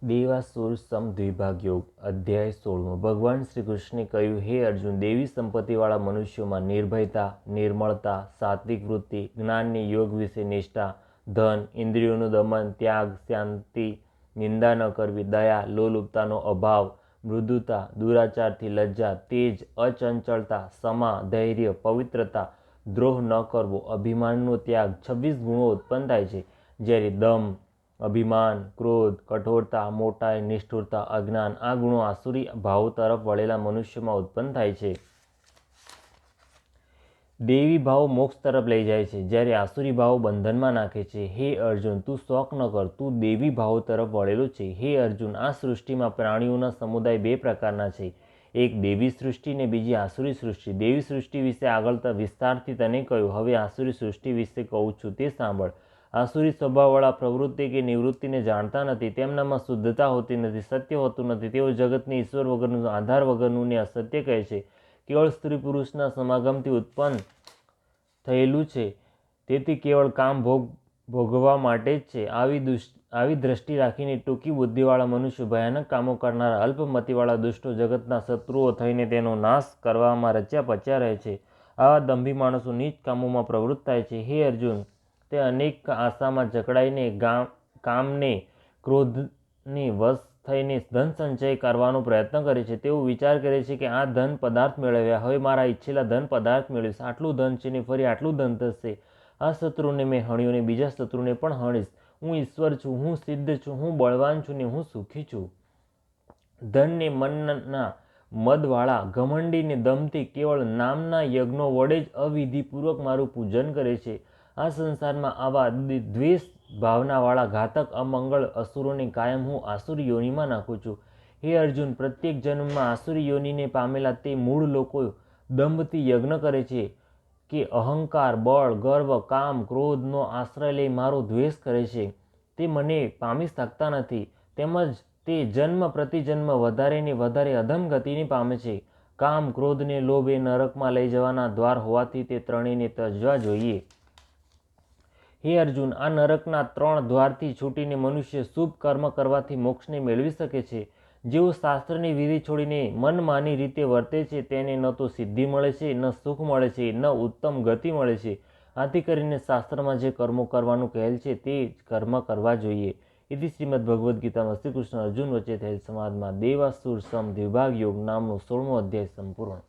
દેવાસુર સમ દ્વિભાગ યોગ અધ્યાય 16. ભગવાન શ્રી કૃષ્ણે કહ્યું, હે અર્જુન, દેવી સંપત્તિવાળા મનુષ્યોમાં નિર્ભયતા, નિર્મળતા, સાત્વિક વૃત્તિ, જ્ઞાનની યોગ વિશે નિષ્ઠા, ધન, ઇન્દ્રિયોનું દમન, ત્યાગ, શાંતિ, નિંદા ન કરવી, દયા, લોલુપતાનો અભાવ, મૃદુતા, દુરાચારથી લજ્જા, તેજ, અચંચળતા, ક્ષમા, ધૈર્ય, પવિત્રતા, દ્રોહ ન કરવો, અભિમાનનો ત્યાગ, 26 ગુણો ઉત્પન્ન થાય છે. જ્યારે દમ, અભિમાન, ક્રોધ, કઠોરતા, મોટાઈ, નિષ્ઠુરતા, અજ્ઞાન આ ગુણો આસુરી ભાવ તરફ વળેલા મનુષ્યમાં ઉત્પન્ન થાય છે. દેવી ભાવ મોક્ષ તરફ લઈ જાય છે, જ્યારે આસુરી ભાવ બંધનમાં નાખે છે. હે અર્જુન, તું શોક ન કર, તું દેવી ભાવ તરફ વળેલો છે. હે અર્જુન, આ સૃષ્ટિમાં પ્રાણીઓના સમુદાય બે પ્રકારના છે, એક દેવી સૃષ્ટિ ને બીજી આસુરી સૃષ્ટિ. દેવી સૃષ્ટિ વિશે આગળ વિસ્તારથી તને કહ્યું, હવે આસુરી સૃષ્ટિ વિશે કહું છું, તે સાંભળ. આસુરી સ્વભાવવાળા પ્રવૃત્તિ કે નિવૃત્તિને જાણતા નથી, તેમનામાં શુદ્ધતા હોતી નથી, સત્ય હોતું નથી, તેઓ જગતને ઈશ્વર વગરનું, આધાર વગરનું ને અસત્ય કહે છે, કેવળ સ્ત્રી પુરુષના સમાગમથી ઉત્પન્ન થયેલું છે, તેથી કેવળ કામ ભોગવવા માટે જ છે. આવી દ્રષ્ટિ રાખીને ટૂંકી બુદ્ધિવાળા મનુષ્યો, ભયાનક કામો કરનારા, અલ્પમતિવાળા દુષ્ટો જગતના શત્રુઓ થઈને તેનો નાશ કરવામાં રચ્યા પચ્યા રહે છે. આવા દંભી માણસો નીચ કામોમાં પ્રવૃત્ત થાય છે. હે અર્જુન, તે અનેક આશામાં જકડાઈને કામને ક્રોધને વશ થઈને ધન સંચય કરવાનો પ્રયત્ન કરે છે. તેઓ વિચાર કરે છે કે આ ધન પદાર્થ મેળવ્યા, હવે મારા ઈચ્છેલા ધન પદાર્થ મેળવીશ, આટલું ધન છે ને ફરી આટલું ધન થશે, આ શત્રુને મેં હણ્યો ને બીજા શત્રુને પણ હણીશ, હું ઈશ્વર છું, હું સિદ્ધ છું, હું બળવાન છું ને હું સુખી છું. ધનને મનના મદવાળા ઘમંડીને દમથી કેવળ નામના યજ્ઞો વડે જ અવિધિપૂર્વક મારું પૂજન કરે છે. આ સંસારમાં આવા દ્વેષ ભાવનાવાળા ઘાતક અમંગળ અસુરોને કાયમ હું આસુરી યોનિમાં નાખું છું. હે અર્જુન, પ્રત્યેક જન્મમાં આસુરી યોનિને પામેલા તે મૂળ લોકો દંભથી યજ્ઞ કરે છે કે અહંકાર, બળ, ગર્વ, કામ, ક્રોધનો આશ્રય લઈ મારો દ્વેષ કરે છે. તે મને પામી શકતા નથી, તેમજ તે જન્મ પ્રતિજન્મ વધારે ને વધારે અધમ ગતિને પામે છે. કામ, ક્રોધ ને લોભ એ નરકમાં લઈ જવાના દ્વાર હોવાથી તે ત્રણેયને ત્યજવા જોઈએ. હે અર્જુન, આ નરકના 3 દ્વારથી છૂટીને મનુષ્ય શુભ કર્મ કરવાથી મોક્ષને મેળવી શકે છે. જેઓ શાસ્ત્રની વિધિ છોડીને મનમાની રીતે વર્તે છે, તેને ન તો સિદ્ધિ મળે છે, ન સુખ મળે છે, ન ઉત્તમ ગતિ મળે છે. આથી કરીને શાસ્ત્રમાં જે કર્મો કરવાનું કહેલ છે તે જ કર્મ કરવા જોઈએ. ઇતિ શ્રીમદ ભગવદ્ ગીતામાં શ્રી કૃષ્ણ અર્જુન વચ્ચે થયેલ સંવાદમાં દેવાસુર સમ દ્વિભાગ યોગ નામનો 16મો અધ્યાય સંપૂર્ણ.